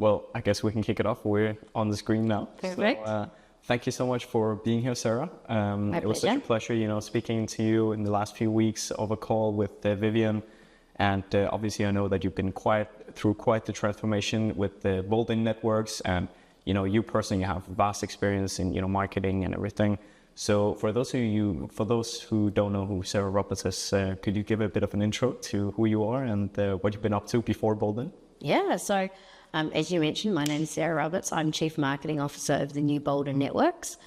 Well, I guess we can kick it off. We're on the screen now. Perfect. So, thank you so much for being here, Sarah. It was such a pleasure, speaking to you in the last few weeks over call with Vivian. And obviously, I know that you've been through quite the transformation with the Boldyn Networks, and you personally have vast experience in marketing and everything. So for those who don't know who Sarah Roberts is, could you give a bit of an intro to who you are and what you've been up to before Boldyn? Yeah, so as you mentioned, my name is Sarah Roberts. I'm Chief Marketing Officer of the new Boldyn Networks.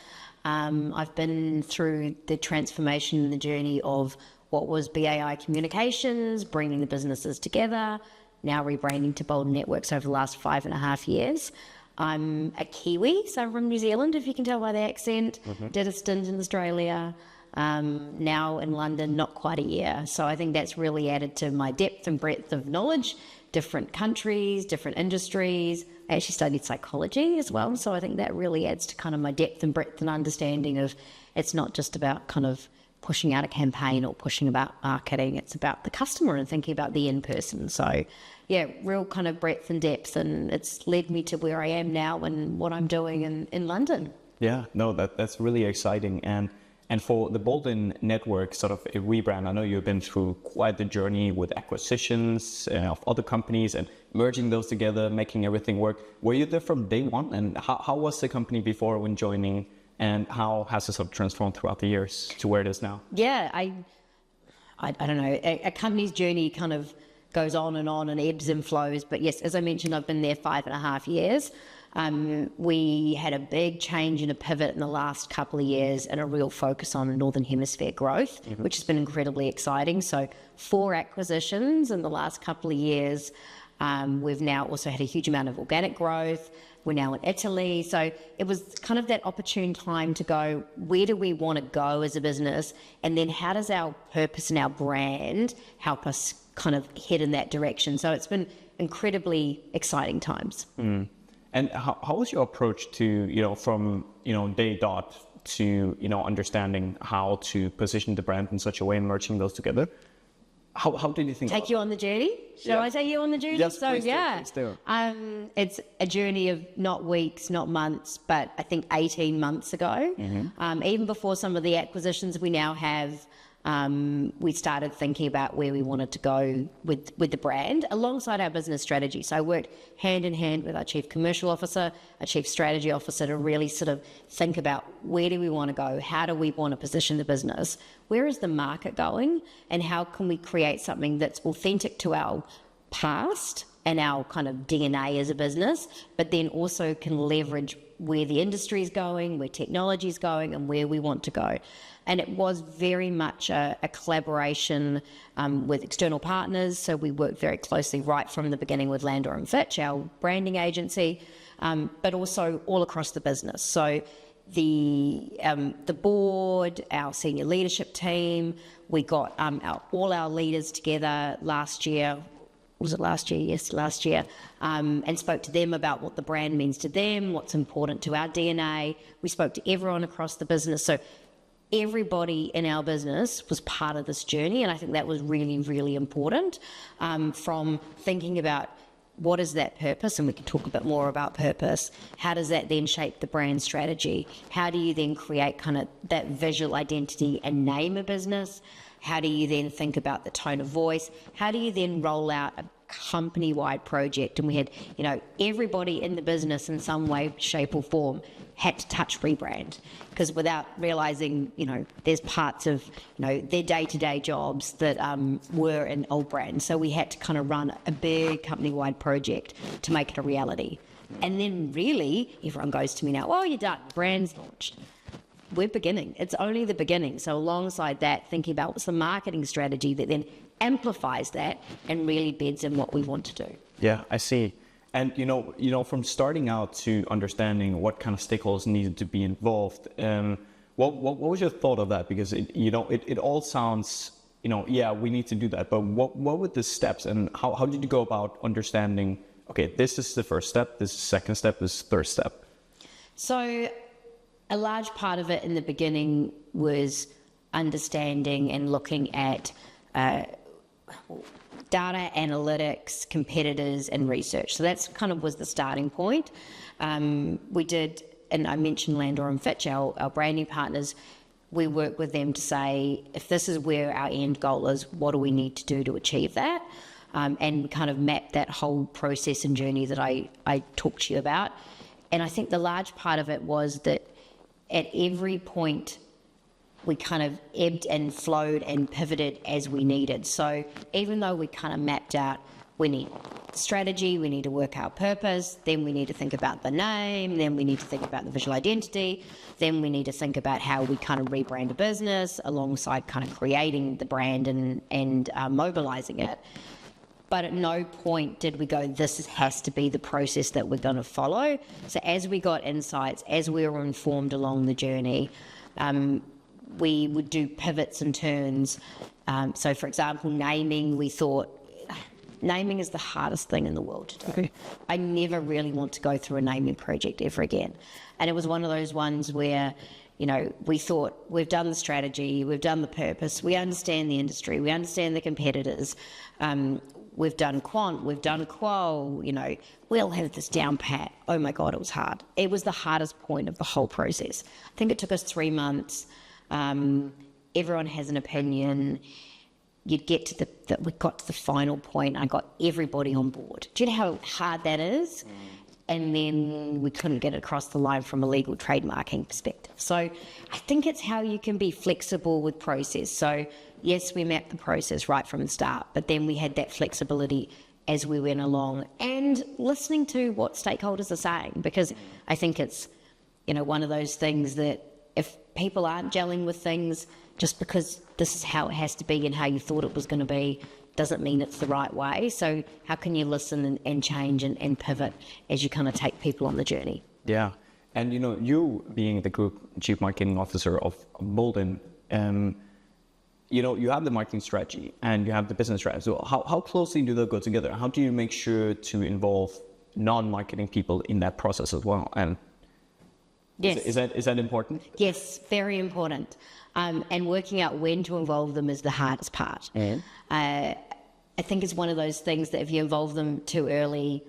I've been through the transformation and the journey of what was BAI Communications, bringing the businesses together, now rebranding to Boldyn Networks over the last 5.5 years. I'm a Kiwi, so I'm from New Zealand, if you can tell by the accent. Did a stint in Australia, now in London, not quite a year. So I think that's really added to my depth and breadth of knowledge, different countries, different industries. I actually studied psychology as well, so I think that really adds to kind of my depth and breadth and understanding of it's not just about kind of pushing out a campaign or pushing about marketing, it's about the customer and thinking about the end person. So yeah, real kind of breadth and depth, and it's led me to where I am now and what I'm doing in London. Yeah, no, that's really exciting. And for the Boldyn Network, sort of a rebrand, I know you've been through quite the journey with acquisitions of other companies and merging those together, making everything work. Were you there from day one? And how was the company before when joining? And how has it sort of transformed throughout the years to where it is now? Yeah, I don't know. A company's journey kind of goes on and ebbs and flows. But yes, as I mentioned, I've been there 5.5 years. We had a big change and a pivot in the last couple of years and a real focus on Northern Hemisphere growth, which has been incredibly exciting. So 4 acquisitions in the last couple of years. We've now also had a huge amount of organic growth. We're now in Italy. So it was kind of that opportune time to go, where do we want to go as a business? And then how does our purpose and our brand help us kind of head in that direction? So it's been incredibly exciting times. And how was your approach to, from, day dot to, understanding how to position the brand in such a way and merging those together? How did you think? Take you on the journey? Shall I take you on the journey? Yes, so please yeah, do. It's a journey of not weeks, not months, but I think 18 months ago. Even before some of the acquisitions we now have, we started thinking about where we wanted to go with the brand alongside our business strategy. So I worked hand in hand with our Chief Commercial Officer, our Chief Strategy Officer to really sort of think about where do we want to go? How do we want to position the business? Where is the market going? And how can we create something that's authentic to our past and our kind of DNA as a business, but then also can leverage where the industry is going, where technology is going, and where we want to go. And it was very much a collaboration with external partners. So we worked very closely right from the beginning with Landor & Fitch, our branding agency, but also all across the business. So the board, our senior leadership team, we got all our leaders together last year. Was it last year? Yes, last year. And spoke to them about what the brand means to them, what's important to our DNA. We spoke to everyone across the business. So everybody in our business was part of this journey, and I think that was really, really important. From thinking about what is that purpose, and we can talk a bit more about purpose. How does that then shape the brand strategy? How do you then create kind of that visual identity and name a business? How do you then think about the tone of voice? How do you then roll out a company-wide project? And we had, everybody in the business in some way, shape or form had to touch rebrand, because without realizing, there's parts of, their day-to-day jobs that were in old brand. So we had to kind of run a big company-wide project to make it a reality. And then really, everyone goes to me now, oh, you're done, brand's launched. We're beginning. It's only the beginning. So alongside that, thinking about what's the marketing strategy that then amplifies that and really beds in what we want to do. Yeah, I see. And from starting out to understanding what kind of stakeholders needed to be involved, what was your thought of that? Because it all sounds, yeah, we need to do that. But what were the steps, and how did you go about understanding? Okay, this is the first step. This is the second step. This is the third step. So a large part of it in the beginning was understanding and looking at data, analytics, competitors, and research. So that's kind of was the starting point. We did, and I mentioned Landor and Fitch, our branding partners. We work with them to say, if this is where our end goal is, what do we need to do to achieve that? And we kind of map that whole process and journey that I talked to you about. And I think the large part of it was that at every point, we kind of ebbed and flowed and pivoted as we needed. So even though we kind of mapped out, we need strategy, we need to work our purpose, then we need to think about the name, then we need to think about the visual identity, then we need to think about how we kind of rebrand a business alongside kind of creating the brand and mobilizing it. But at no point did we go, this has to be the process that we're going to follow. So as we got insights, as we were informed along the journey, we would do pivots and turns. So for example, naming, we thought, naming is the hardest thing in the world to do. Okay. I never really want to go through a naming project ever again. And it was one of those ones where, we thought, we've done the strategy, we've done the purpose, we understand the industry, we understand the competitors, we've done quant, we've done qual, we'll have this down pat. Oh my God, it was hard. It was the hardest point of the whole process. I think it took us 3 months. Everyone has an opinion. You'd get to we got to the final point. I got everybody on board. Do you know how hard that is? And then we couldn't get it across the line from a legal trademarking perspective. So I think it's how you can be flexible with process. So yes, we mapped the process right from the start, but then we had that flexibility as we went along and listening to what stakeholders are saying, because I think it's, one of those things that if people aren't gelling with things, just because this is how it has to be and how you thought it was going to be, doesn't mean it's the right way. So how can you listen and change and pivot as you kind of take people on the journey? Yeah. And, you being the group chief marketing officer of Boldyn, you have the marketing strategy and you have the business strategy. So how closely do they go together? How do you make sure to involve non-marketing people in that process as well? And yes. Is that important? Yes, very important. And working out when to involve them is the hardest part. I think it's one of those things that if you involve them too early,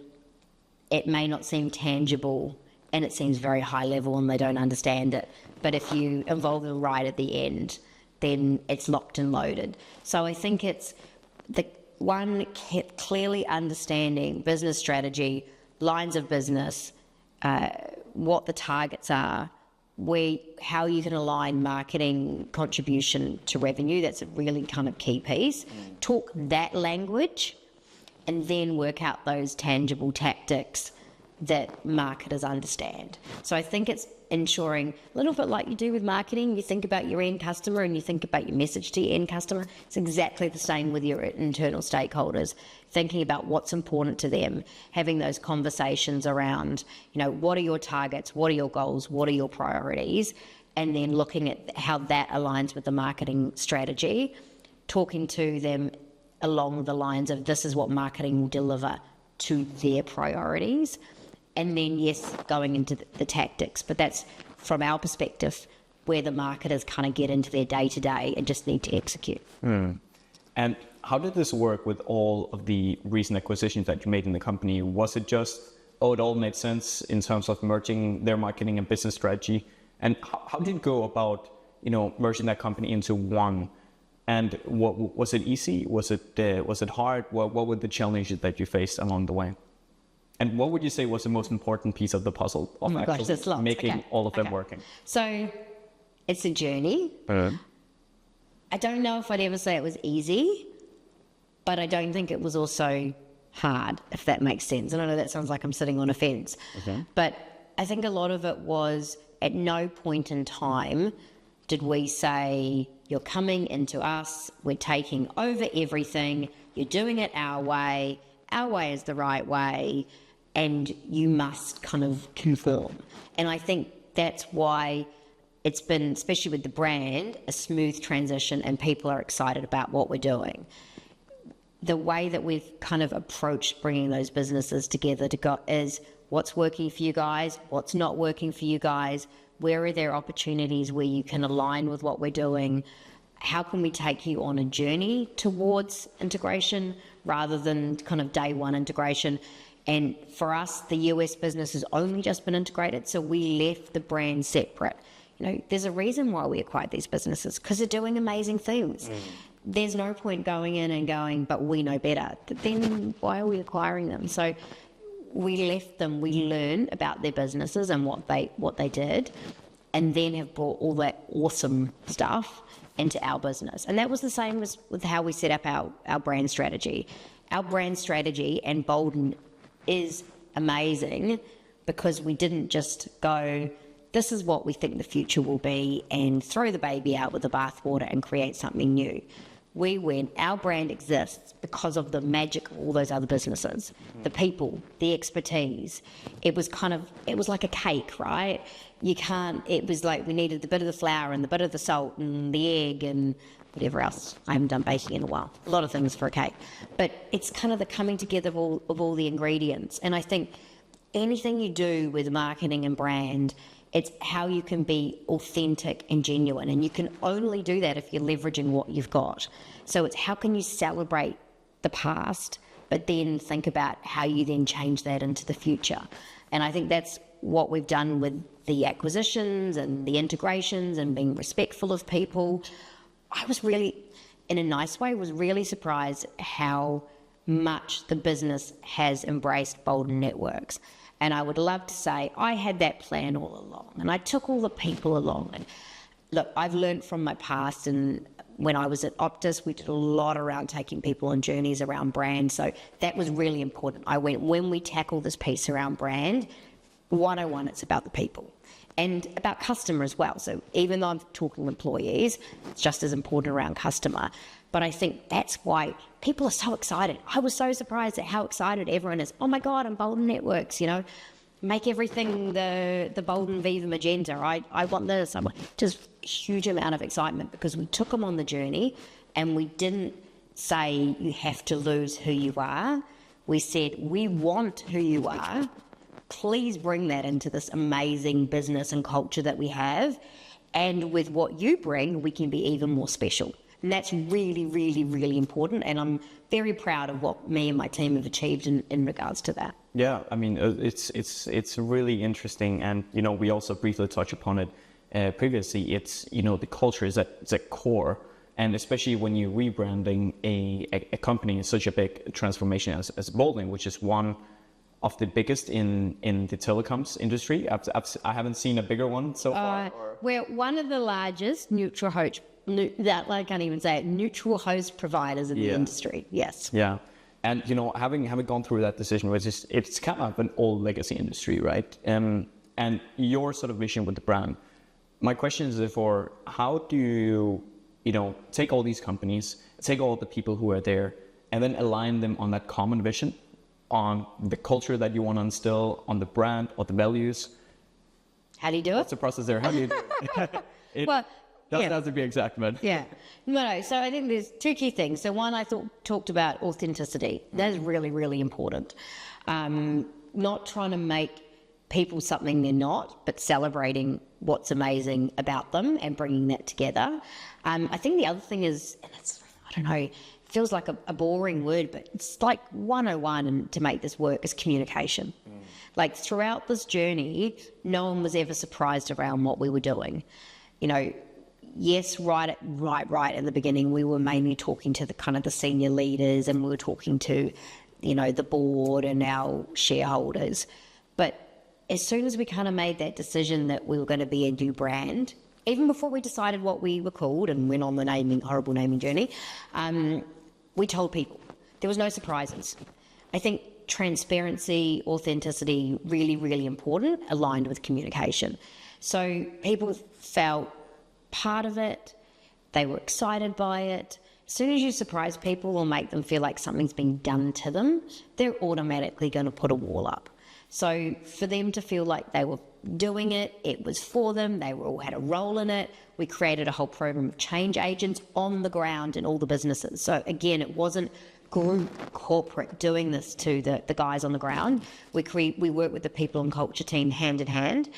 it may not seem tangible and it seems very high level and they don't understand it. But if you involve them right at the end, then it's locked and loaded. So I think it's the one, clearly understanding business strategy, lines of business, what the targets are, how you can align marketing contribution to revenue. That's a really kind of key piece. Talk that language and then work out those tangible tactics that marketers understand. So I think it's ensuring, a little bit like you do with marketing, you think about your end customer and you think about your message to your end customer. It's exactly the same with your internal stakeholders, thinking about what's important to them, having those conversations around, what are your targets, what are your goals, what are your priorities, and then looking at how that aligns with the marketing strategy, talking to them along the lines of this is what marketing will deliver to their priorities. And then, yes, going into the tactics. But that's, from our perspective, where the marketers kind of get into their day-to-day and just need to execute. And how did this work with all of the recent acquisitions that you made in the company? Was it just, it all made sense in terms of merging their marketing and business strategy? And how did you go about, merging that company into one? And was it easy? Was it hard? What were the challenges that you faced along the way? And what would you say was the most important piece of the puzzle of making all of them working? So it's a journey. I don't know if I'd ever say it was easy, but I don't think it was also hard, if that makes sense. And I know that sounds like I'm sitting on a fence, but I think a lot of it was at no point in time did we say, you're coming into us, we're taking over everything, you're doing it our way is the right way, and you must kind of conform. And I think that's why it's been, especially with the brand, a smooth transition and people are excited about what we're doing. The way that we've kind of approached bringing those businesses together is what's working for you guys, what's not working for you guys, where are there opportunities where you can align with what we're doing, how can we take you on a journey towards integration rather than kind of day one integration. And for us, the US business has only just been integrated, so we left the brand separate. There's a reason why we acquired these businesses, because they're doing amazing things. There's no point going in and going, but we know better. Then why are we acquiring them? So we left them, we learned about their businesses and what they did, and then have brought all that awesome stuff into our business. And that was the same as with how we set up our brand strategy. Our brand strategy and Boldyn is amazing because we didn't just go, this is what we think the future will be, and throw the baby out with the bathwater and create something new. We went, our brand exists because of the magic of all those other businesses, the people, the expertise. It was like a cake, right? It was like we needed the bit of the flour and the bit of the salt and the egg and whatever else. I haven't done baking in a while. A lot of things for a cake. But it's kind of the coming together of all the ingredients. And I think anything you do with marketing and brand, it's how you can be authentic and genuine. And you can only do that if you're leveraging what you've got. So it's how can you celebrate the past, but then think about how you then change that into the future. And I think that's what we've done with the acquisitions and the integrations and being respectful of people. I was really, in a nice way, was really surprised how much the business has embraced Boldyn Networks. And I would love to say I had that plan all along, and I took all the people along. And look, I've learned from my past, and when I was at Optus, we did a lot around taking people on journeys around brand. So that was really important. I went, when we tackle this piece around brand, 101, it's about the people and about customer as well. So even though I'm talking employees, it's just as important around customer. But I think that's why people are so excited. I was so surprised at how excited everyone is. Oh my God, I'm Boldyn Networks, make everything the Boldyn Viva Magenta. I want this. Just huge amount of excitement because we took them on the journey and we didn't say you have to lose who you are. We said, we want who you are. Please bring that into this amazing business and culture that we have. And with what you bring, we can be even more special. And that's really, really, really important. And I'm very proud of what me and my team have achieved in regards to that. Yeah, I mean, it's really interesting. And, we also briefly touched upon it previously. It's, the culture is at core. And especially when you're rebranding a company in such a big transformation as Boldyn, which is one of the biggest in the telecoms industry. I haven't seen a bigger one so far. We're one of the largest neutral host providers in the industry. Yes. Yeah, and having gone through that decision, which is it's kind of an old legacy industry, right? And your sort of vision with the brand. My question is therefore, how do you take all these companies, take all the people who are there, and then align them on that common vision, on the culture that you want to instill, on the brand or the values? How do you do it? What's the process there? How do you do it? Well, doesn't have to be exact, but yeah. No. So I think there's two key things. So one, I talked about authenticity. That is really, really important. Not trying to make people something they're not, but celebrating what's amazing about them and bringing that together. I think the other thing is, and it's, I don't know, feels like a boring word, but it's like 101 and to make this work is communication. Like throughout this journey, no one was ever surprised around what we were doing. Yes, right at the beginning, we were mainly talking to the senior leaders, and we were talking to, the board and our shareholders. But as soon as we kind of made that decision that we were going to be a new brand, even before we decided what we were called and went on the horrible naming journey, we told people. There was no surprises. I think transparency, authenticity, really, really important, aligned with communication. So people felt part of it. They were excited by it. As soon as you surprise people or make them feel like something's been done to them, they're automatically going to put a wall up. So for them to feel like they were doing it, it was for them, they all had a role in it. We created a whole program of change agents on the ground in all the businesses. So again, it wasn't group corporate doing this to the guys on the ground. We worked with the people and culture team hand in hand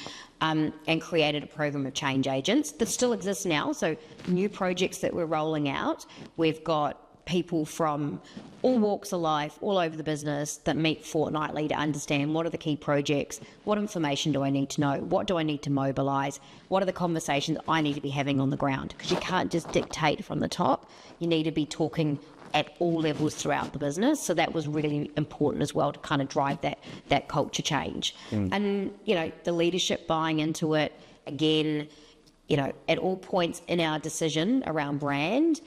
and created a program of change agents that still exists now. So new projects that we're rolling out, we've got people from all walks of life, all over the business, that meet fortnightly to understand what are the key projects, what information do I need to know, what do I need to mobilise, what are the conversations I need to be having on the ground, because you can't just dictate from the top. You need to be talking at all levels throughout the business. So that was really important as well to kind of drive that culture change. And, the leadership buying into it, again, at all points in our decision around brand,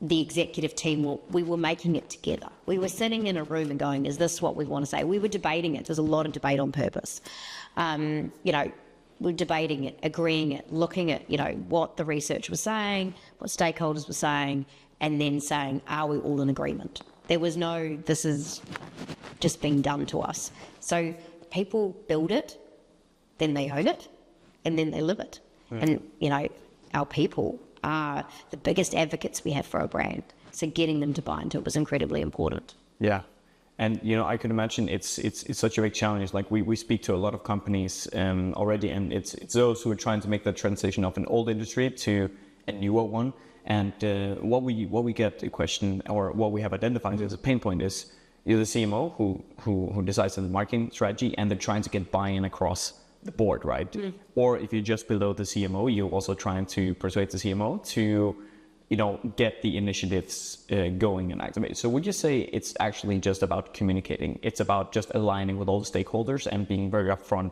the executive team, we were making it together. We were sitting in a room and going, is this what we want to say? We were debating it. There's a lot of debate on purpose. We're debating it, agreeing it, looking at, what the research was saying, what stakeholders were saying, and then saying, are we all in agreement? There was no, this is just being done to us. So people build it, then they own it, and then they live it. And, our people are the biggest advocates we have for our brand. So getting them to buy into it was incredibly important. Yeah. And, I can imagine it's such a big challenge. Like we speak to a lot of companies already, and it's those who are trying to make that transition of an old industry to a newer one. And what we get a question, or what we have identified as a pain point, is you're the CMO who decides on the marketing strategy, and they're trying to get buy-in across the board, right? Or if you're just below the CMO, you're also trying to persuade the CMO to, get the initiatives going and activated. So would you say it's actually just about communicating? It's about just aligning with all the stakeholders and being very upfront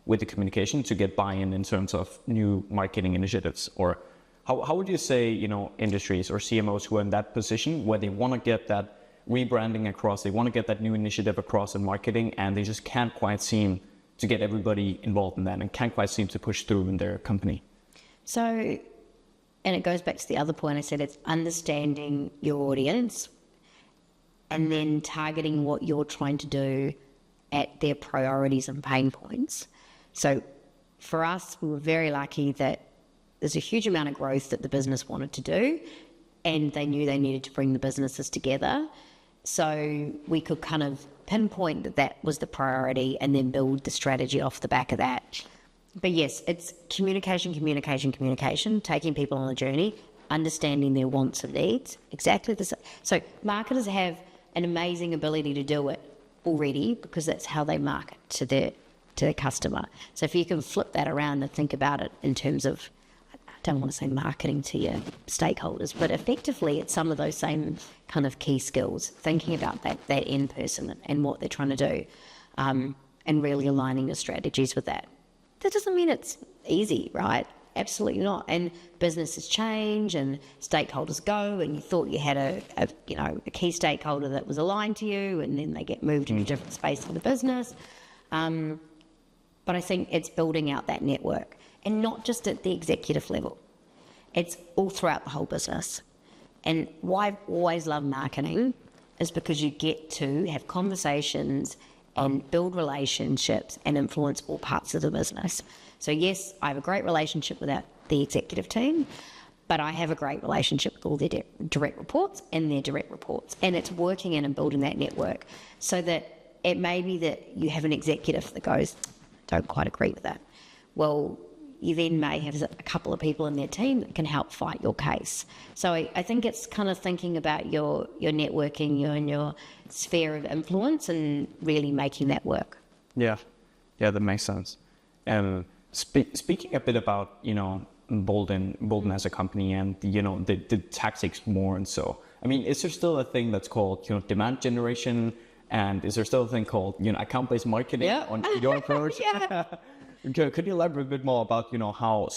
with the communication to get buy-in in terms of new marketing initiatives? Or how would you say, industries or CMOs who are in that position where they want to get that rebranding across, they want to get that new initiative across in marketing, and they just can't quite seem to get everybody involved in that and can't quite seem to push through in their company? So, and it goes back to the other point I said, it's understanding your audience and then targeting what you're trying to do at their priorities and pain points. So for us, we were very lucky that there's a huge amount of growth that the business wanted to do, and they knew they needed to bring the businesses together. So we could kind of pinpoint that was the priority and then build the strategy off the back of that. But yes, it's communication, taking people on a journey, understanding their wants and needs. Exactly the same. So marketers have an amazing ability to do it already, because that's how they market to their customer. So if you can flip that around and think about it in terms of, I don't want to say marketing to your stakeholders, but effectively it's some of those same kind of key skills, thinking about that end person and what they're trying to do, and really aligning your strategies with that. That doesn't mean it's easy, right? Absolutely not. And businesses change and stakeholders go, and you thought you had a key stakeholder that was aligned to you, and then they get moved into a different space of the business. But I think it's building out that network, and not just at the executive level. It's all throughout the whole business. And why I've always loved marketing is because you get to have conversations and build relationships and influence all parts of the business. So yes, I have a great relationship with the executive team, but I have a great relationship with all their direct reports and their direct reports. And it's working in and building that network, so that it may be that you have an executive that goes, don't quite agree with that. Well, you then may have a couple of people in their team that can help fight your case. So I think it's kind of thinking about your networking and your sphere of influence and really making that work. Yeah, that makes sense. Speaking a bit about, Boldyn as a company and, the tactics more and so. I mean, is there still a thing that's called, demand generation? And is there still a thing called, account-based marketing on your approach? Yeah. Could you elaborate a bit more about, how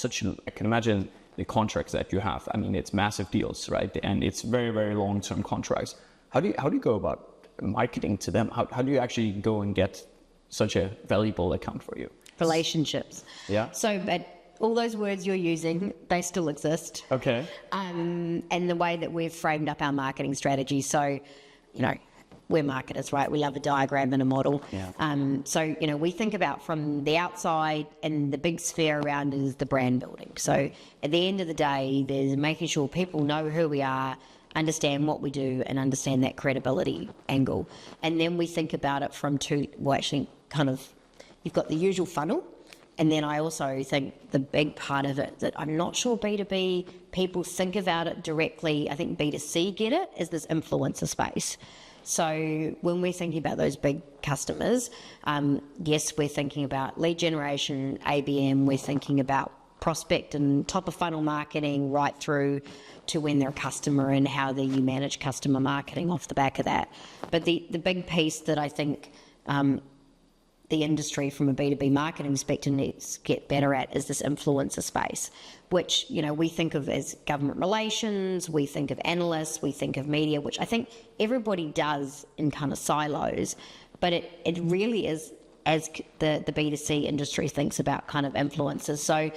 I can imagine the contracts that you have. I mean, it's massive deals, right? And it's very, very long-term contracts. How do you go about marketing to them? How do you actually go and get such a valuable account for you? Relationships. Yeah. So, but all those words you're using, they still exist. Okay. And the way that we've framed up our marketing strategy. So, we're marketers, right? We love a diagram and a model. Yeah. So, we think about from the outside, and the big sphere around is the brand building. So at the end of the day, there's making sure people know who we are, understand what we do, and understand that credibility angle. And then we think about it from you've got the usual funnel, And then I also think the big part of it that I'm not sure B2B people think about it directly, I think B2C get it, is this influencer space. So when we're thinking about those big customers, yes, we're thinking about lead generation, ABM, we're thinking about prospect and top of funnel marketing right through to when they're a customer and how do you manage customer marketing off the back of that. But the big piece that I think the industry from a B2B marketing perspective needs to get better at is this influencer space, which, you know, we think of as government relations, we think of analysts, we think of media, which I think everybody does in kind of silos, but it really is as the B2C industry thinks about kind of influencers. So,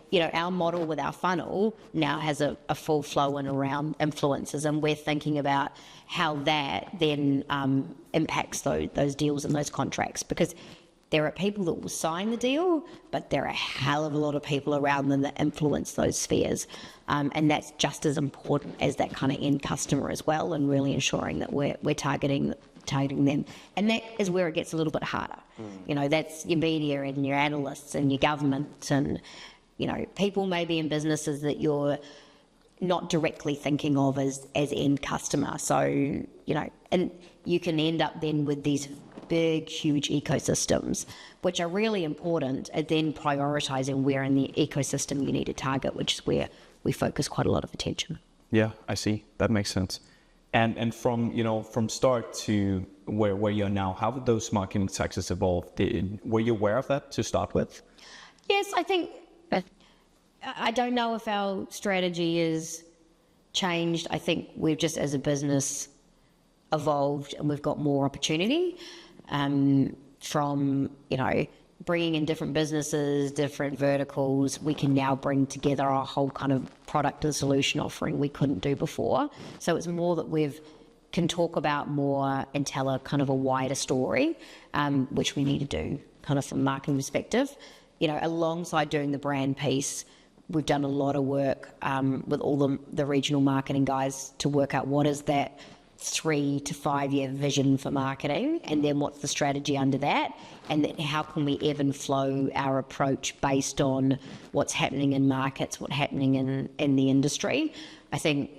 you know, our model with our funnel now has a full flow in around influencers, and we're thinking about how that then impacts those deals and those contracts, because there are people that will sign the deal, but there are a hell of a lot of people around them that influence those spheres. And that's just as important as that kind of end customer as well, and really ensuring that we're targeting them. And that is where it gets a little bit harder. You know, that's your media and your analysts and your government, and, you know, people maybe in businesses that you're not directly thinking of as end customer. So, you know, and you can end up then with these big, huge ecosystems, which are really important, and then prioritising where in the ecosystem you need to target, which is where we focus quite a lot of attention. Yeah, I see. That makes sense. And from, you know, from start to where you're now, how have those marketing tactics evolved? Were you aware of that to start with? Yes, I think, I don't know if our strategy is changed. I think we've just, as a business, evolved, and we've got more opportunity from, you know, bringing in different businesses, different verticals. We can now bring together our whole kind of product and solution offering we couldn't do before. So it's more that we've can talk about more and tell a kind of a wider story, which we need to do kind of from a marketing perspective. You know, alongside doing the brand piece, we've done a lot of work with all the regional marketing guys to work out what is that 3 to 5 year vision for marketing, and then what's the strategy under that, and then how can we ebb and flow our approach based on what's happening in markets, what's happening in the industry. I think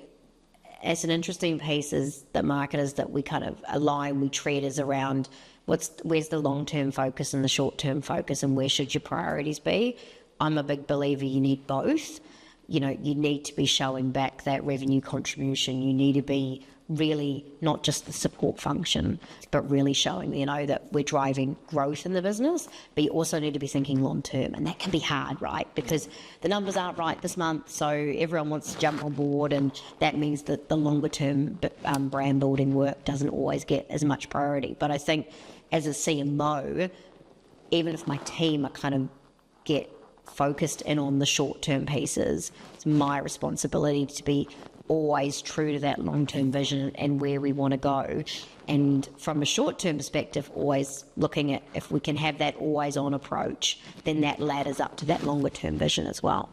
it's an interesting piece is the marketers that we kind of align, we treat as around where's the long-term focus and the short-term focus, and where should your priorities be. I'm a big believer you need both. You know, you need to be showing back that revenue contribution. You need to be really not just the support function, but really showing, you know, that we're driving growth in the business, but you also need to be thinking long term. And that can be hard, right? Because the numbers aren't right this month, so everyone wants to jump on board, and that means that the longer term brand building work doesn't always get as much priority. But I think as a CMO, even if my team are kind of get focused in on the short-term pieces, it's my responsibility to be always true to that long-term vision and where we want to go. And from a short-term perspective, always looking at if we can have that always-on approach, then that ladders up to that longer-term vision as well.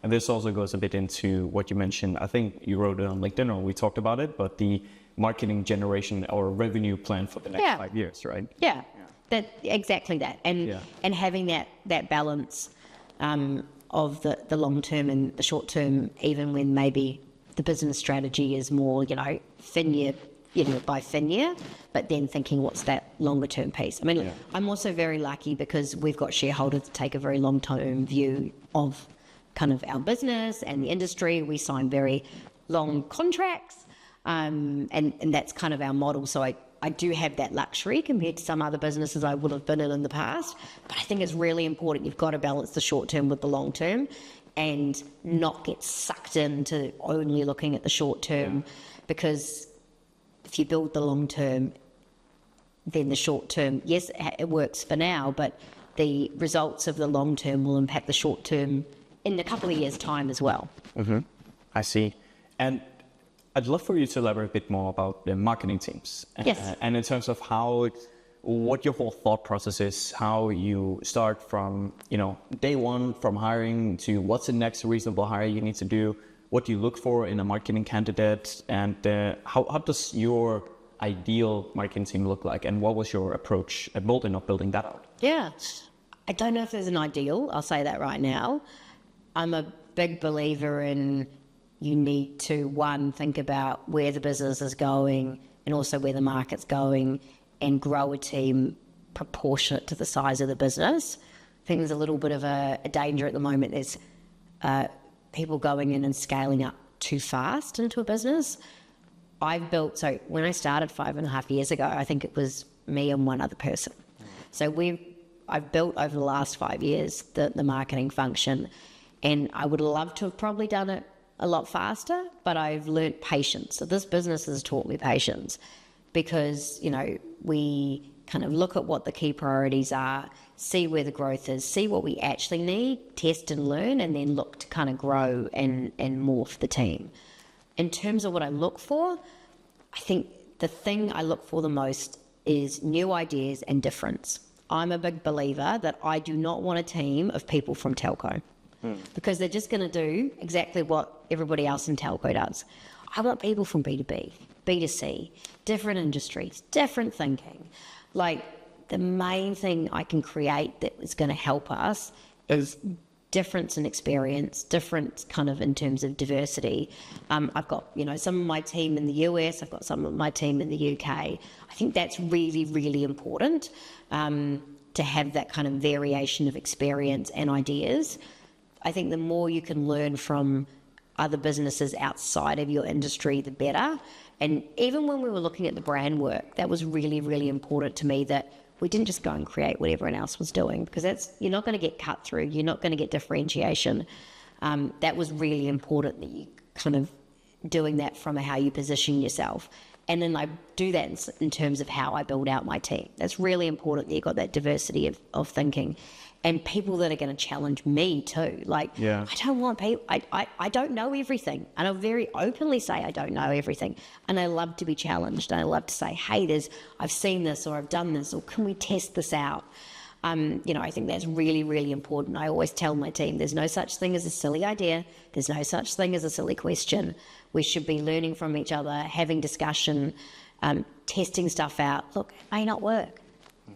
And this also goes a bit into what you mentioned. I think you wrote it on LinkedIn, or we talked about it, but the marketing generation or revenue plan for the next 5 years, right? Yeah. That exactly that. And having that balance of the long term and the short term, even when maybe the business strategy is more, you know, fin year, you know, by fin year, but then thinking what's that longer term piece. I mean, I'm also very lucky because we've got shareholders that take a very long term view of kind of our business and the industry. We sign very long contracts, and that's kind of our model. So I do have that luxury compared to some other businesses I would have been in the past. But I think it's really important. You've got to balance the short term with the long term and not get sucked into only looking at the short term, because if you build the long term, then the short term, yes, it works for now, but the results of the long term will impact the short term in a couple of years' time as well. Mm-hmm. I see. And I'd love for you to elaborate a bit more about the marketing teams. Yes. And in terms of what your whole thought process is, how you start from, you know, day one from hiring to what's the next reasonable hire you need to do, what do you look for in a marketing candidate, and how does your ideal marketing team look like, and what was your approach at Boldyn of building that out? Yeah. I don't know if there's an ideal. I'll say that right now. I'm a big believer in you need to, one, think about where the business is going and also where the market's going and grow a team proportionate to the size of the business. I think there's a little bit of a danger at the moment. There's people going in and scaling up too fast into a business. So when I started 5.5 years ago, I think it was me and one other person. So I've built over the last 5 years the marketing function, and I would love to have probably done it a lot faster, but I've learnt patience. So this business has taught me patience because, we kind of look at what the key priorities are, see where the growth is, see what we actually need, test and learn, and then look to kind of grow and morph the team. In terms of what I look for, I think the thing I look for the most is new ideas and difference. I'm a big believer that I do not want a team of people from telco because they're just going to do exactly what everybody else in telco does. I want people from B2B, B2C, different industries, different thinking. Like, the main thing I can create that is going to help us is difference in experience, difference kind of in terms of diversity. I've got, some of my team in the US, I've got some of my team in the UK. I think that's really, really important to have that kind of variation of experience and ideas. I think the more you can learn from other businesses outside of your industry, the better. And even when we were looking at the brand work, that was really, really important to me, that we didn't just go and create what everyone else was doing, because you're not going to get cut through, you're not going to get differentiation. That was really important, that you kind of doing that from how you position yourself. And then I do that in terms of how I build out my team. That's really important that you've got that diversity of thinking. And people that are going to challenge me too. I don't want people, I don't know everything. And I'll very openly say I don't know everything. And I love to be challenged. And I love to say, hey, I've seen this, or I've done this, or can we test this out? I think that's really, really important. I always tell my team, there's no such thing as a silly idea. There's no such thing as a silly question. We should be learning from each other, having discussion, testing stuff out. Look, it may not work,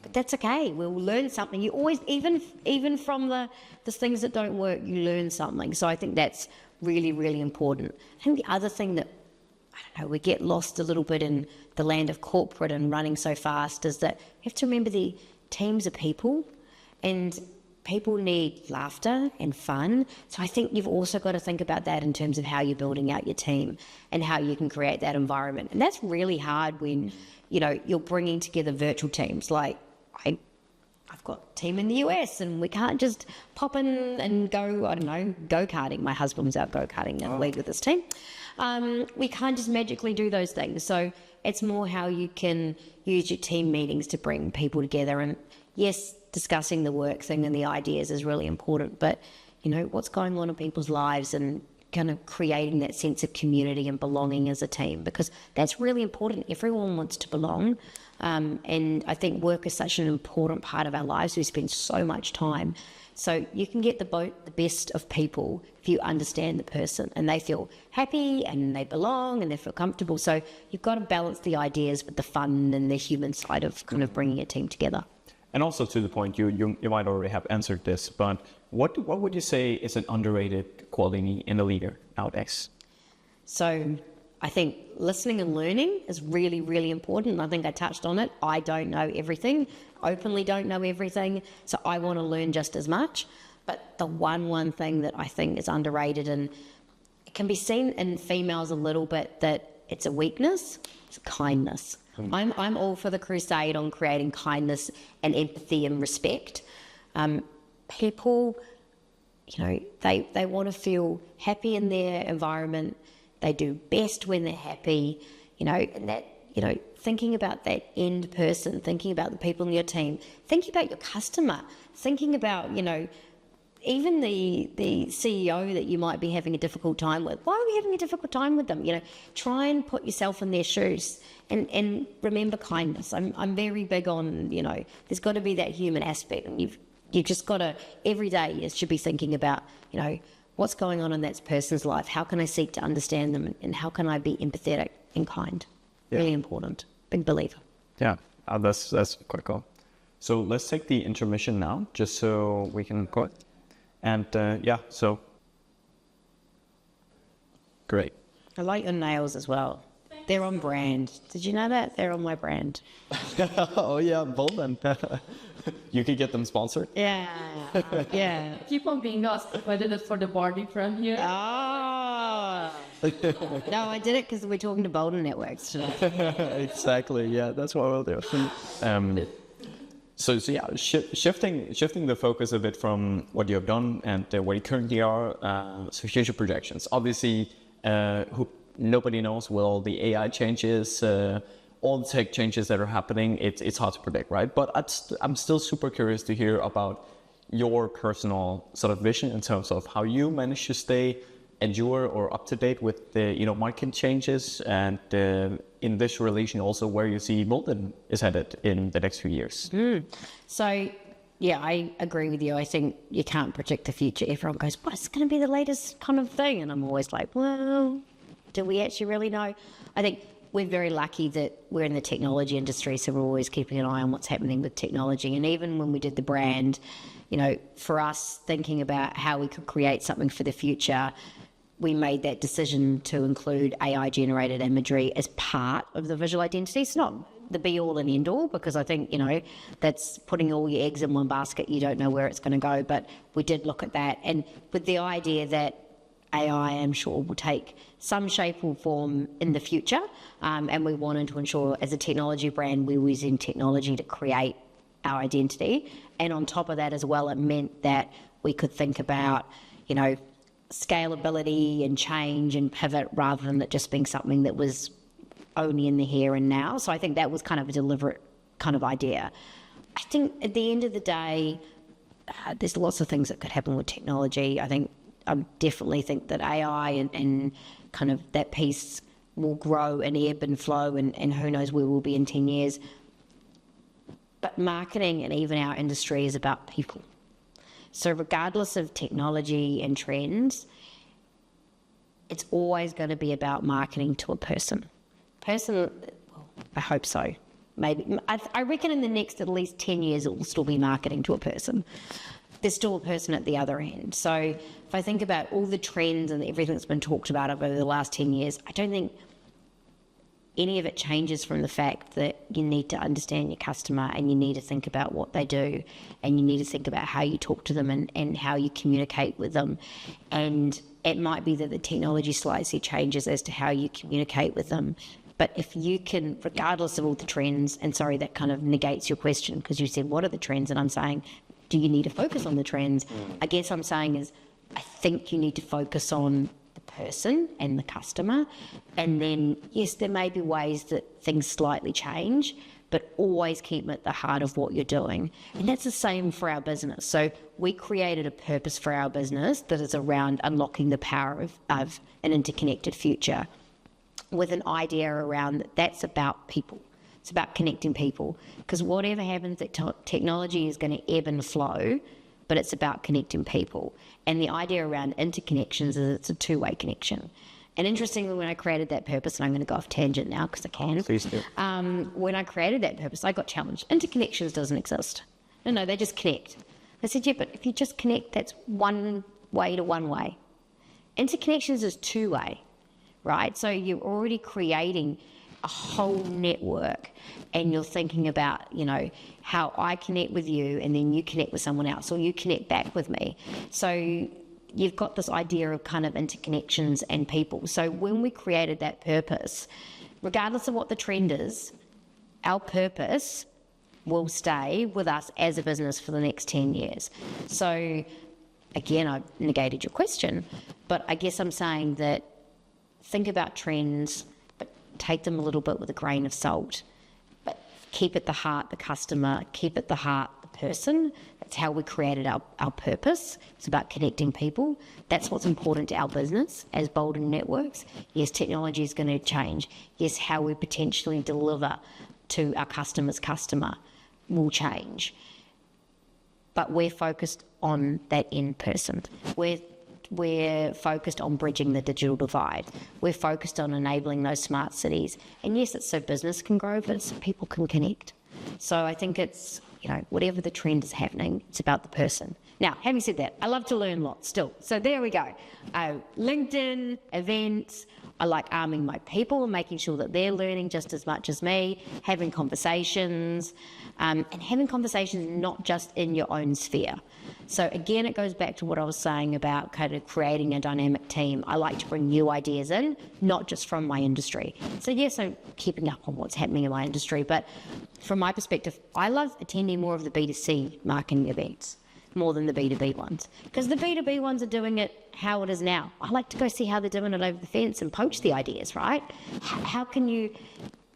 but that's okay. We'll learn something. You always, even from the things that don't work, you learn something. So I think that's really, really important. I think the other thing that, we get lost a little bit in the land of corporate and running so fast is that you have to remember the teams are people, and people need laughter and fun. So I think you've also got to think about that in terms of how you're building out your team and how you can create that environment. And that's really hard when, you're bringing together virtual teams. Like I've got a team in the US, and we can't just pop in and go, go-karting. My husband's out go-karting in the league with this team. We can't just magically do those things. So it's more how you can use your team meetings to bring people together. And yes, discussing the work thing and the ideas is really important, but what's going on in people's lives, and kind of creating that sense of community and belonging as a team, because that's really important. Everyone wants to belong. And I think work is such an important part of our lives. We spend so much time. So you can get the best of people if you understand the person and they feel happy and they belong and they feel comfortable. So you've got to balance the ideas with the fun and the human side of kind of bringing a team together. And also, to the point, you might already have answered this, but what would you say is an underrated quality in a leader nowadays? So I think listening and learning is really, really important. I think I touched on it. I don't know everything, openly don't know everything, so I want to learn just as much. But the one thing that I think is underrated, and it can be seen in females a little bit that it's a weakness, is kindness. I'm all for the crusade on creating kindness and empathy and respect. People, they want to feel happy in their environment. They do best when they're happy, and that, thinking about that end person, thinking about the people in your team, thinking about your customer, thinking about, even the CEO that you might be having a difficult time with. Why are we having a difficult time with them? Try and put yourself in their shoes and remember kindness. I'm very big on, there's got to be that human aspect, and you've just got to, every day you should be thinking about, what's going on in that person's life? How can I seek to understand them, and how can I be empathetic and kind? Yeah. Really important. Big believer. Yeah, that's quite cool. So let's take the intermission now, just so we can go. And so great. I like your nails as well. They're on brand. Did you know that? They're on my brand. Oh yeah, Boldyn. You could get them sponsored. Yeah. Keep on being asked whether it's for the body from here. Oh. No, I did it because we're talking to Boldyn Networks today. Exactly. Yeah, that's what we'll do. So yeah, shifting the focus a bit from what you have done and where you currently are. So future projections. Obviously, nobody knows where all the AI changes, all the tech changes that are happening. It's hard to predict, right? But I'm still super curious to hear about your personal sort of vision in terms of how you manage to stay endure or up to date with the market changes, and in this relation also where you see Boldyn is headed in the next few years. So yeah, I agree with you. I think you can't predict the future. Everyone goes, what's going to be the latest kind of thing? And I'm always like, well, do we actually really know? I think we're very lucky that we're in the technology industry, so we're always keeping an eye on what's happening with technology. And even when we did the brand, for us thinking about how we could create something for the future, we made that decision to include AI-generated imagery as part of the visual identity. It's not the be-all and end-all, because I think, that's putting all your eggs in one basket. You don't know where it's going to go, but we did look at that. And with the idea that AI, I'm sure, will take some shape or form in the future, and we wanted to ensure as a technology brand we were using technology to create our identity. And on top of that as well, it meant that we could think about, scalability and change and pivot rather than it just being something that was only in the here and now. So I think that was kind of a deliberate kind of idea. I think at the end of the day, there's lots of things that could happen with technology. I definitely think that AI and kind of that piece will grow and ebb and flow, and who knows where we'll be in 10 years. But marketing and even our industry is about people. So regardless of technology and trends, it's always going to be about marketing to a person. Well, I hope so. Maybe. I reckon in the next at least 10 years, it will still be marketing to a person. There's still a person at the other end. So if I think about all the trends and everything that's been talked about over the last 10 years, I don't think any of it changes from the fact that you need to understand your customer and you need to think about what they do, and you need to think about how you talk to them and how you communicate with them. And it might be that the technology slightly changes as to how you communicate with them. But if you can, regardless of all the trends, and sorry, that kind of negates your question because you said, what are the trends? And I'm saying, do you need to focus on the trends? I guess I'm saying is, I think you need to focus on the person and the customer. And then, yes, there may be ways that things slightly change, but always keep at the heart of what you're doing. And that's the same for our business. So we created a purpose for our business that is around unlocking the power of an interconnected future, with an idea around that's about people. It's about connecting people, because whatever happens, technology is going to ebb and flow, but it's about connecting people. And the idea around interconnections is it's a two-way connection. And interestingly, when I created that purpose, and I'm going to go off tangent now because I can. Please do. When I created that purpose, I got challenged. Interconnections doesn't exist. No, they just connect. I said, yeah, but if you just connect, that's one way to one way. Interconnections is two-way, right? So you're already creating a whole network, and you're thinking about, how I connect with you and then you connect with someone else, or you connect back with me. So you've got this idea of kind of interconnections and people. So when we created that purpose, regardless of what the trend is, our purpose will stay with us as a business for the next 10 years. So again, I've negated your question, but I guess I'm saying that think about trends, take them a little bit with a grain of salt, but keep at the heart the customer, keep at the heart the person. That's how we created our purpose. It's about connecting people. That's what's important to our business as Boldyn Networks. Yes, technology is going to change. Yes, how we potentially deliver to our customer's customer will change. But we're focused on that end person. We're focused on bridging the digital divide. We're focused on enabling those smart cities. And yes, it's so business can grow, but it's so people can connect. So I think it's whatever the trend is happening, it's about the person. Now, having said that, I love to learn lots still. So there we go. LinkedIn, events. I like arming my people and making sure that they're learning just as much as me, having conversations, and having conversations not just in your own sphere. So again, it goes back to what I was saying about kind of creating a dynamic team. I like to bring new ideas in, not just from my industry. So yes, I'm keeping up on what's happening in my industry, but from my perspective, I love attending more of the B2C marketing events more than the B2B ones, because the B2B ones are doing it how it is now. I like to go see how they're doing it over the fence and poach the ideas, right? How can you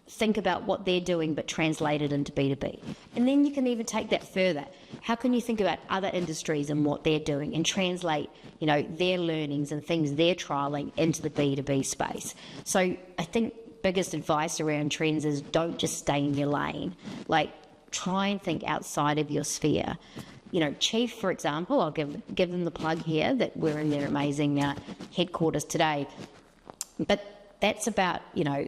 think about what they're doing but translate it into B2B? And then you can even take that further. How can you think about other industries and what they're doing and translate, their learnings and things they're trialing into the B2B space? So I think biggest advice around trends is don't just stay in your lane. Like, try and think outside of your sphere. Chief, for example, I'll give them the plug here that we're in their amazing headquarters today. But that's about,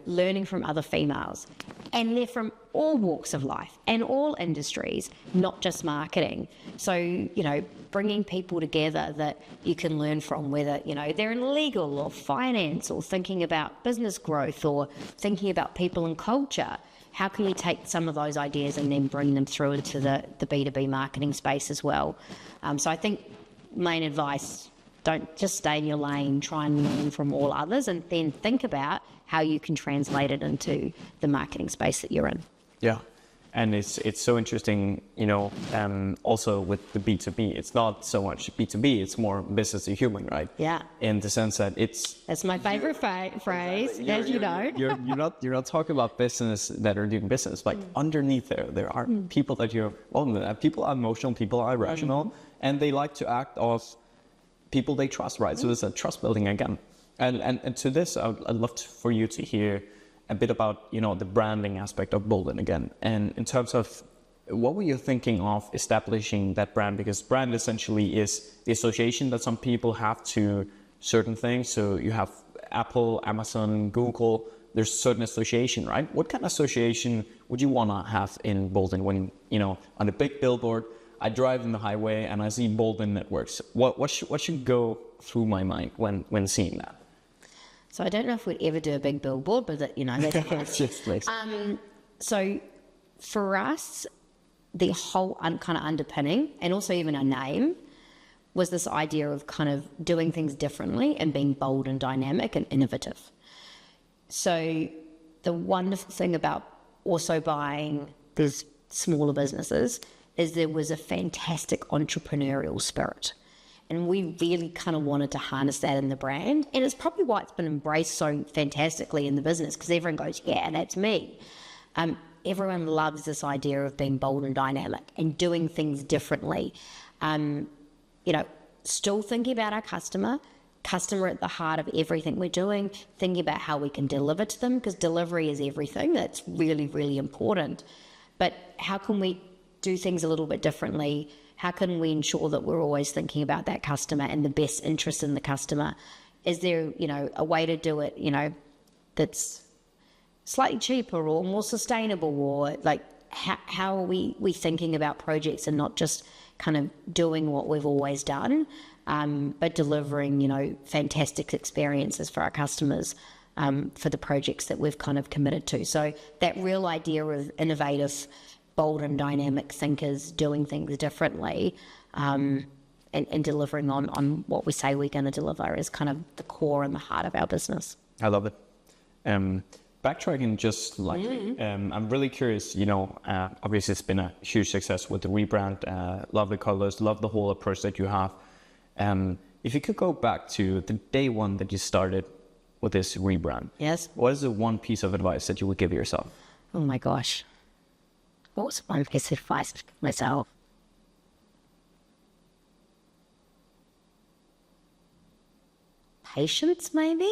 learning from other females. And they're from all walks of life and all industries, not just marketing. So, bringing people together that you can learn from, whether, they're in legal or finance or thinking about business growth or thinking about people and culture. How can we take some of those ideas and then bring them through into the B2B marketing space as well? So I think main advice, don't just stay in your lane, try and learn from all others and then think about how you can translate it into the marketing space that you're in. Yeah. And it's so interesting, also with the B2B, it's not so much B2B, it's more business to human, right? Yeah. In the sense that That's my favorite phrase, as you know. You're not talking about business that are doing business. Like underneath there are people that people are emotional, people are irrational, and they like to act as people they trust, right? So it's a trust building again. And to this, I'd love for you to hear a bit about, the branding aspect of Boldyn again. And in terms of what were you thinking of establishing that brand? Because brand essentially is the association that some people have to certain things. So you have Apple, Amazon, Google, there's certain association, right? What kind of association would you want to have in Boldyn when, on a big billboard, I drive in the highway and I see Boldyn Networks? What should go through my mind when seeing that? So I don't know if we'd ever do a big billboard, but that's just So for us, the whole kind of underpinning and also even our name was this idea of kind of doing things differently and being bold and dynamic and innovative. So the wonderful thing about also buying these smaller businesses is there was a fantastic entrepreneurial spirit. And we really kind of wanted to harness that in the brand. And it's probably why it's been embraced so fantastically in the business, because everyone goes, yeah, that's me. Everyone loves this idea of being bold and dynamic and doing things differently. Still thinking about our customer at the heart of everything we're doing, thinking about how we can deliver to them, because delivery is everything. That's really, really important. But how can we do things a little bit differently? How can we ensure that we're always thinking about that customer and the best interest in the customer? Is there, a way to do it, that's slightly cheaper or more sustainable, or like how are we thinking about projects and not just kind of doing what we've always done, but delivering, fantastic experiences for our customers for the projects that we've kind of committed to. So that real idea of innovative, bold and dynamic thinkers doing things differently and delivering on what we say we're going to deliver is kind of the core and the heart of our business. I love it. Backtracking just slightly, I'm really curious, obviously it's been a huge success with the rebrand, love the colors, love the whole approach that you have. If you could go back to the day one that you started with this rebrand, yes, what is the one piece of advice that you would give yourself? Oh my gosh. What was one piece of advice to myself? Patience, maybe?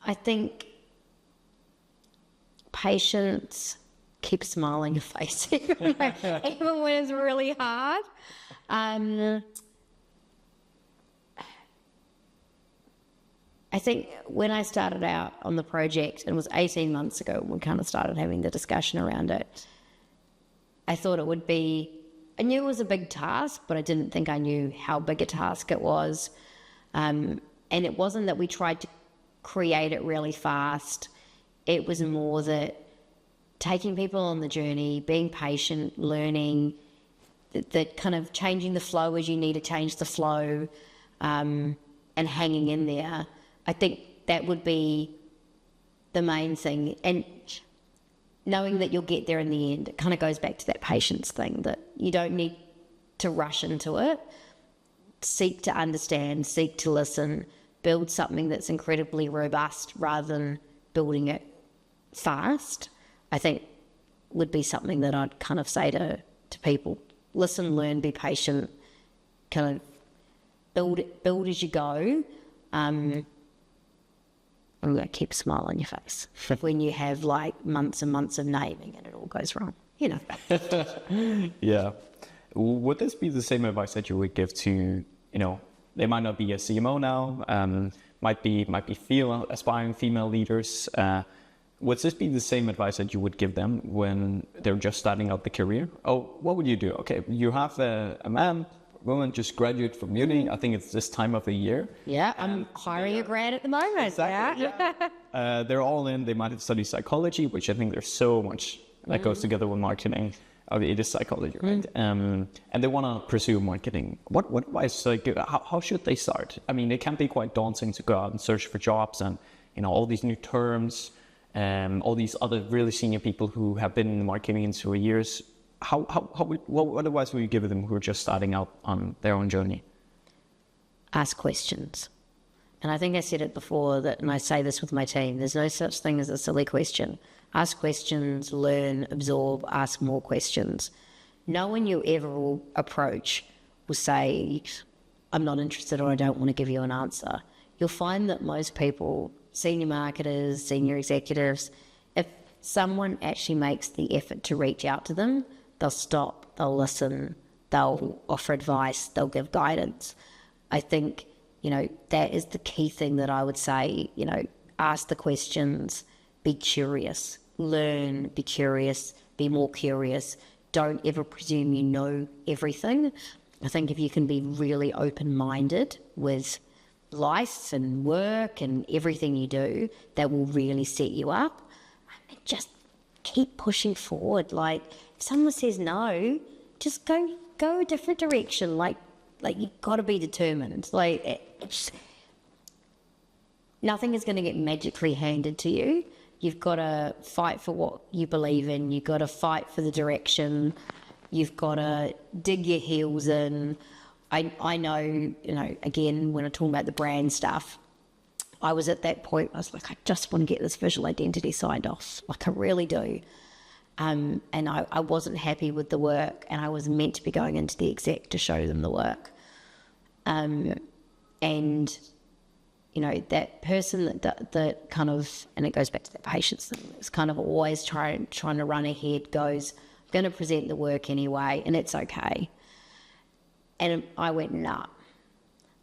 I think patience, keep smiling your face, even when it's really hard. I think when I started out on the project, and it was 18 months ago, we kind of started having the discussion around it, I thought it would be, I knew it was a big task, but I didn't think I knew how big a task it was. And it wasn't that we tried to create it really fast. It was more that taking people on the journey, being patient, learning, that kind of changing the flow as you need to change the flow, and hanging in there. I think that would be the main thing. And knowing that you'll get there in the end, it kind of goes back to that patience thing, that you don't need to rush into it. Seek to understand, seek to listen, build something that's incredibly robust rather than building it fast, I think would be something that I'd kind of say to people. Listen, learn, be patient, kind of build as you go. I'm going to keep a smile on your face when you have like months and months of naming and it all goes wrong, you know. Yeah. Would this be the same advice that you would give to, you know, they might not be a CMO now, might be aspiring female leaders. Would this be the same advice that you would give them when they're just starting out the career? Oh, what would you do? Okay, you have a woman just graduate from uni. I think it's this time of the year. Yeah, I'm hiring a grad at the moment. Exactly. Yeah. They're all in. They might have studied psychology, which I think there's so much that goes together with marketing. It is psychology, right? And they want to pursue marketing. What advice? Like, how should they start? I mean, it can be quite daunting to go out and search for jobs, and you know all these new terms, all these other really senior people who have been in marketing for years. What advice would you give them who are just starting out on their own journey? Ask questions. And I think I said it before, and I say this with my team, there's no such thing as a silly question. Ask questions, learn, absorb, ask more questions. No one you ever will approach will say, I'm not interested or I don't want to give you an answer. You'll find that most people, senior marketers, senior executives, if someone actually makes the effort to reach out to them, they'll stop, they'll listen, they'll offer advice, they'll give guidance. I think, you know, that is the key thing that I would say, you know, ask the questions, be curious, learn, be curious, be more curious. Don't ever presume you know everything. I think if you can be really open-minded with life and work and everything you do, that will really set you up. And just keep pushing forward. Like, if someone says no, just go a different direction. Like you've got to be determined. Like, nothing is going to get magically handed to you. You've got to fight for what you believe in. You've got to fight for the direction. You've got to dig your heels in. I know, you know, again, when I'm talking about the brand stuff, I was at that point, I was like, I just want to get this visual identity signed off. Like, I really do. And I wasn't happy with the work, and I was meant to be going into the exec to show them the work. And, you know, that person that kind of, and it goes back to that patience thing, it's kind of always trying to run ahead, goes, I'm going to present the work anyway, and it's okay. And I went, nah.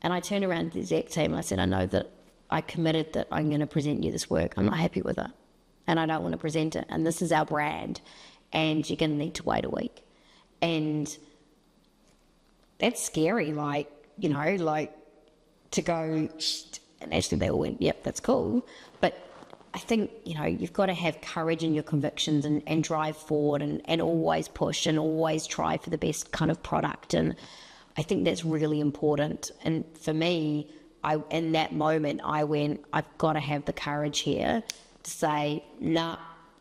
And I turned around to the exec team and I said, I know that I committed that I'm going to present you this work. I'm not happy with it. And I don't want to present it. And this is our brand. And you're going to need to wait a week. And that's scary, like, you know, like to go, and actually they all went, yep, that's cool. But I think, you know, you've got to have courage in your convictions and drive forward and always push and always try for the best kind of product. And I think that's really important. And for me, in that moment, I went, I've got to have the courage here to say, nah,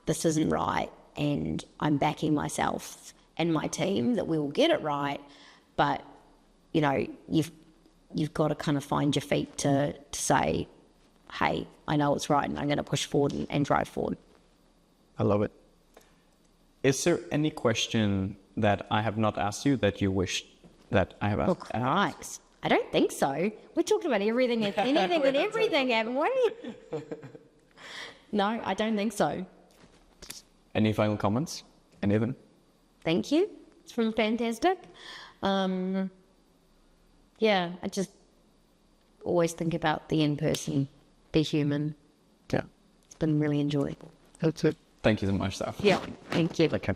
this isn't right. And I'm backing myself and my team that we will get it right. But, you know, you've got to kind of find your feet to say, hey, I know it's right and I'm going to push forward and drive forward. I love it. Is there any question that I have not asked you that you wish that I have asked? Oh, Christ. I don't think so. We talked about everything and anything and everything, haven't we? No, I don't think so. Any final comments? Any of them? Thank you. It's been fantastic. Yeah, I just always think about the in-person, be human. Yeah. It's been really enjoyable. That's it. Thank you so much, Steph. Yeah, thank you. Okay.